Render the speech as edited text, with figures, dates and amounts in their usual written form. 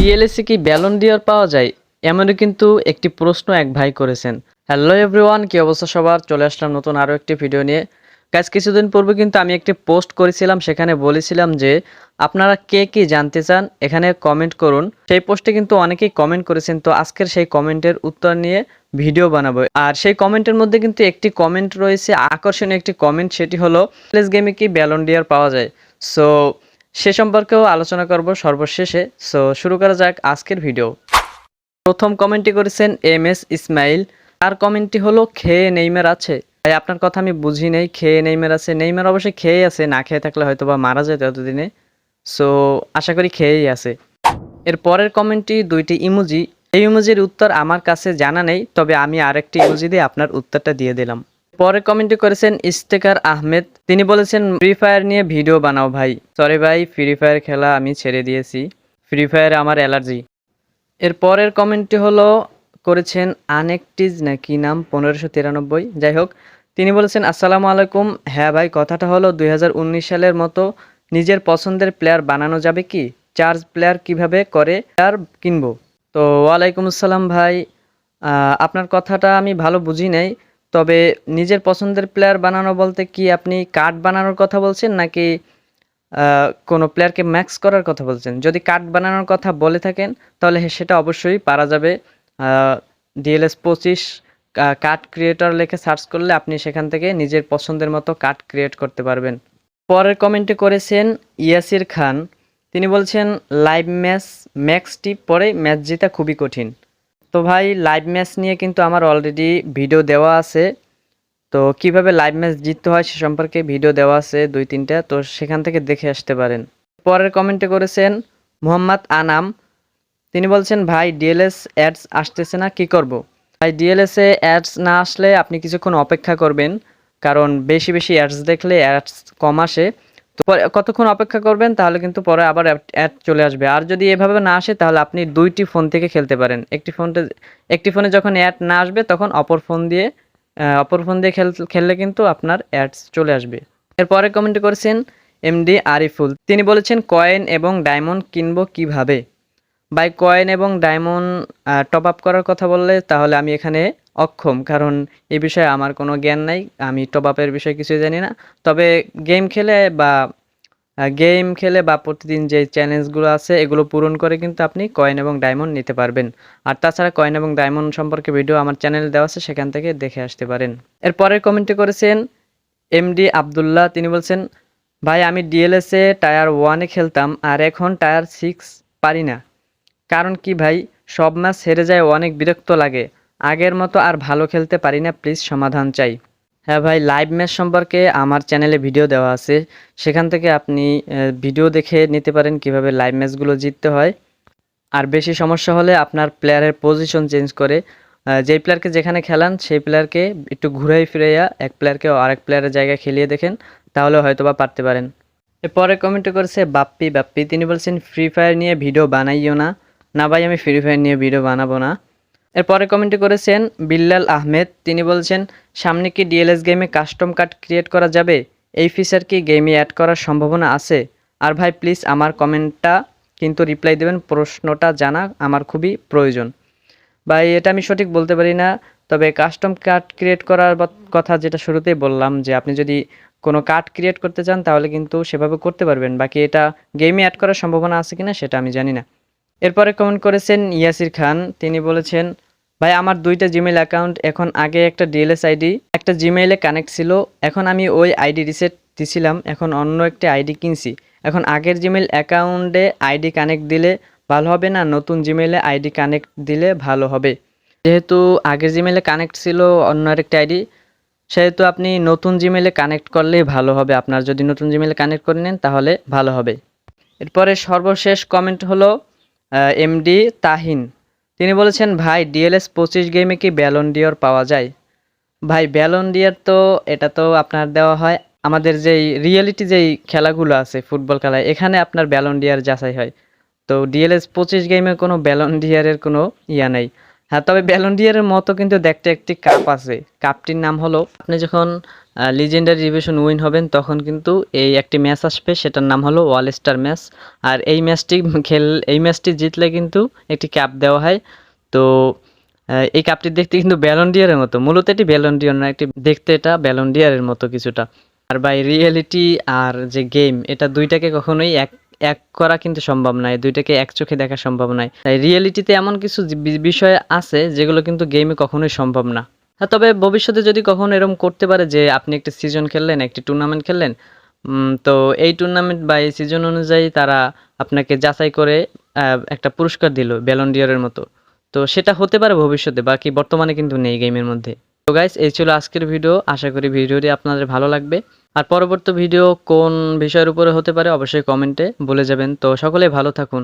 ডিএলএসে কি Ballon d'Or পাওয়া যায়? এমনই কিন্তু একটি প্রশ্ন এক ভাই করেছেন। হ্যালো এভরিওয়ান, কি অবস্থা সবার? চলে আসলাম নতুন আরও একটি ভিডিও নিয়ে। গাইস, কিছুদিন পূর্বে কিন্তু আমি একটি পোস্ট করেছিলাম, সেখানে বলেছিলাম যে আপনারা কে কি জানতে চান এখানে কমেন্ট করুন। সেই পোস্টে কিন্তু অনেকেই কমেন্ট করেছেন, তো আজকের সেই কমেন্টের উত্তর নিয়ে ভিডিও বানাবো। আর সেই কমেন্টের মধ্যে কিন্তু একটি কমেন্ট রয়েছে, আকর্ষণীয় একটি কমেন্ট, সেটি হলো প্লেস গেমে কি ব্যালন ডিওর পাওয়া যায়। সো সে সম্পর্কেও আলোচনা করব সর্বশেষে। সো শুরু করা যাক আজকের ভিডিও। প্রথম কমেন্টটি করেছেন MS ইসমাইল। তার কমেন্টটি হলো খেয়ে নেইমার আছে। ভাই, আপনার কথা আমি বুঝি নাই। খেয়ে নেইমার আছে? নেইমার অবশ্যই খেয়ে আছে, না খেয়ে থাকলে হয়তো বা মারা যেত এতদিনে। সো আশা করি খেয়েই আছে। এর পরের কমেন্টটি দুইটি ইমোজি। এই ইমোজির উত্তর আমার কাছে জানা নেই, তবে আমি আরেকটি ইমোজি দিয়ে আপনার উত্তরটা দিয়ে দিলাম। পরের কমেন্টটি করেছেন ইস্তেকার আহমেদ। তিনি বলেছেন ফ্রি ফায়ার নিয়ে ভিডিও বানাও ভাই। সরি ভাই, ফ্রি ফায়ার খেলা আমি ছেড়ে দিয়েছি। ফ্রি ফায়ারে আমার অ্যালার্জি। এর পরের কমেন্টটি হলো করেছেন আনেকটিজ, না কি নাম, 1593। যাই হোক, তিনি বলেছেন আসসালামু আলাইকুম। হ্যাঁ ভাই, কথাটা হলো 2019 সালের মতো নিজের পছন্দের প্লেয়ার বানানো যাবে কি? চার্জ প্লেয়ার কিভাবে করে প্লেয়ার কিনবো? তো ওয়ালাইকুম আসসালাম ভাই, আপনার কথাটা আমি ভালো বুঝি নাই। তবে নিজের পছন্দের প্লেয়ার বানানো বলতে কি আপনি কার্ড বানানোর কথা বলছেন, নাকি কোনো প্লেয়ারকে ম্যাক্স করার কথা বলছেন? যদি কার্ড বানানোর কথা বলে থাকেন তাহলে সেটা অবশ্যই পারা যাবে। DLS25 কার্ড ক্রিয়েটর লিখে সার্চ করলে আপনি সেখান থেকে নিজের পছন্দের মতো কার্ড ক্রিয়েট করতে পারবেন। পরের কমেন্টে করেছেন ইয়াসির খান। তিনি বলছেন লাইভ ম্যাক্স টিপ পরে ম্যাচ জেতা খুবই কঠিন। তো ভাই, লাইভ ম্যাচ নিয়ে কিন্তু আমার অলরেডি ভিডিও দেওয়া আছে। তো কিভাবে লাইভ ম্যাচ জিততে হয় সে সম্পর্কে ভিডিও দেওয়া আছে 2-3টা, তো সেখান থেকে দেখে আসতে পারেন। পরের কমেন্টে করেছেন মোহাম্মদ আনাম। তিনি বলছেন ভাই ডিএলএস অ্যাডস আসতেছে না, কি করব? ভাই, ডিএলএসে অ্যাডস না আসলে আপনি কিছুক্ষণ অপেক্ষা করবেন, কারণ বেশি বেশি অ্যাডস দেখলে অ্যাডস কম আসে। তো পরে কতক্ষণ অপেক্ষা করবেন, তাহলে কিন্তু পরে আবার অ্যাড চলে আসবে। আর যদি এভাবে না আসে তাহলে আপনি দুইটি ফোন থেকে খেলতে পারেন। একটি ফোনে যখন অ্যাড না আসবে তখন অপর ফোন দিয়ে খেললে কিন্তু আপনার অ্যাডস চলে আসবে। এরপরে কমেন্ট করেছেন MD আরিফুল। তিনি বলেছেন কয়েন এবং ডায়মন্ড কিনবো কিভাবে? বাই কয়েন এবং ডায়মন্ড টপ আপ করার কথা বললে তাহলে আমি এখানে অক্ষম, কারণ এই বিষয়ে আমার কোনো জ্ঞান নাই। আমি টপ আপের বিষয়ে কিছুই জানি না। তবে গেম খেলে বা প্রতিদিন যে চ্যালেঞ্জগুলো আছে এগুলো পূরণ করে কিন্তু আপনি কয়েন এবং ডায়মন্ড নিতে পারবেন। আর তাছাড়া কয়েন এবং ডায়মন্ড সম্পর্কে ভিডিও আমার চ্যানেলে দেওয়া আছে, সেখান থেকে দেখে আসতে পারেন। এর পরের কমেন্টে করেছেন MD আবদুল্লাহ। তিনি বলছেন ভাই আমি ডিএলএসে টায়ার 1-এ খেলতাম, আর এখন টায়ার 6 পারি না। কারণ কি ভাই? সব ম্যাচ হেরে যায়, অনেক বিরক্ত লাগে। আগের মতো আর ভালো খেলতে পারি না, প্লিজ সমাধান চাই। হ্যাঁ ভাই, লাইভ ম্যাচ সম্পর্কে আমার চ্যানেলে ভিডিও দেওয়া আছে, সেখান থেকে আপনি ভিডিও দেখে নিতে পারেন কিভাবে লাইভ ম্যাচগুলো জিততে হয়। আর বেশি সমস্যা হলে আপনার প্লেয়ারের পজিশন চেঞ্জ করে যেই প্লেয়ারকে যেখানে খেলান সেই প্লেয়ারকে একটু ঘুরাই ফিরাইয়া এক প্লেয়ারকে আরেক প্লেয়ারের জায়গায় খেলিয়ে দেখেন, তাহলে হয়তো বা পারতে পারেন। এরপরে কমেন্টে করেছে বাপ্পি। তিনি বলছেন ফ্রি ফায়ার নিয়ে ভিডিও বানাইও না। না ভাই, আমি ফ্রি ফায়ার নিয়ে ভিডিও বানাবো না। এরপরে কমেন্টে করেছেন বিল্লাল আহমেদ। তিনি বলছেন সামনে কি ডিএলএস গেমে কাস্টম কার্ড ক্রিয়েট করা যাবে? এই ফিচার কি গেমে অ্যাড করার সম্ভাবনা আছে? আর ভাই প্লিজ আমার কমেন্টটা কিন্তু রিপ্লাই দেবেন, প্রশ্নটা জানা আমার খুবই প্রয়োজন। ভাই, এটা আমি সঠিক বলতে পারি না। তবে কাস্টম কার্ড ক্রিয়েট করার কথা যেটা শুরুতেই বললাম, যে আপনি যদি কোনো কার্ড ক্রিয়েট করতে চান তাহলে কিন্তু সেভাবে করতে পারবেন। বাকি এটা গেমে অ্যাড করার সম্ভাবনা আছে কিনা সেটা আমি জানি না। এরপরে কমেন্ট করেছেন ইয়াসির খান। তিনি বলেছেন ভাই আমার 2টা জিমেইল অ্যাকাউন্ট, এখন আগে একটা ডিএলএস আইডি একটা জিমেইলে কানেক্ট ছিল, এখন আমি ওই আইডি রিসেট দিছিলাম, এখন অন্য একটি আইডি কিনছি। এখন আগের জিমেইল অ্যাকাউন্টে আইডি কানেক্ট দিলে ভালো হবে, না নতুন জিমেইলে আইডি কানেক্ট দিলে ভালো হবে? যেহেতু আগের জিমেইলে কানেক্ট ছিল অন্য আরেকটা আইডি, সেহেতু আপনি নতুন জিমেইলে কানেক্ট করলেই ভালো হবে। আপনার যদি নতুন জিমেইলে কানেক্ট করে নেন তাহলে ভালো হবে। এরপরে সর্বশেষ কমেন্ট হলো MD তাহিন। তিনি বলেছেন ভাই DLS25 গেমে কি ব্যালন ডিওর পাওয়া যায়? ভাই, ব্যালন ডিওর তো এটা তো আপনার দেওয়া হয় আমাদের যেই রিয়েলিটি যেই খেলাগুলো আছে ফুটবল খেলায়, এখানে আপনার ব্যালন ডিওর যাচাই হয়। তো DLS25 গেমে কোনো ব্যালন ডিওরের কোনো ইয়া নেই। হ্যাঁ, তবে ব্যালন ডি'অরের মতো কিন্তু দেখতে একটি কাপ আছে। কাপটির নাম হলো, আপনি যখন লিজেন্ডারি ডিভিশন উইন হবেন তখন কিন্তু এই একটি ম্যাচ আসবে, সেটার নাম হলো অল স্টার ম্যাচ। আর এই ম্যাচটি জিতলে কিন্তু একটি কাপ দেওয়া হয়। তো এই কাপটি দেখতে কিন্তু ব্যালন ডি'অরের মতো। মূলত এটি ব্যালন ডি'অর না, একটি দেখতে এটা ব্যালন ডি'অরের মতো কিছুটা। আর ভাই রিয়েলিটি আর যে গেম, এটা দুইটাকে কখনোই এক এক করা কিন্তু সম্ভব নয়। দুইটাকে এক চোখে দেখা সম্ভব নয়। তাই রিয়েলিটিতে এমন কিছু বিষয় আছে যেগুলো কিন্তু গেমে কখনোই সম্ভব না। হ্যাঁ, তবে ভবিষ্যতে যদি কখনো এরকম করতে পারে যে আপনি একটি সিজন খেললেন, একটি টুর্নামেন্ট খেললেন, তো এই টুর্নামেন্ট বা এই সিজন অনুযায়ী তারা আপনাকে যাচাই করে একটা পুরস্কার দিল ব্যালন ডি'অরের মতো। তো সেটা হতে পারে ভবিষ্যতে, বাকি বর্তমানে কিন্তু নেই গেমের মধ্যে। তো গাইস, এই ছিল আজকের ভিডিও। আশা করি ভিডিওটি আপনাদের ভালো লাগবে। আর পরবর্তী ভিডিও কোন বিষয়ের উপরে হতে পারে অবশ্যই কমেন্টে বলে যাবেন। তো সকলেই ভালো থাকুন।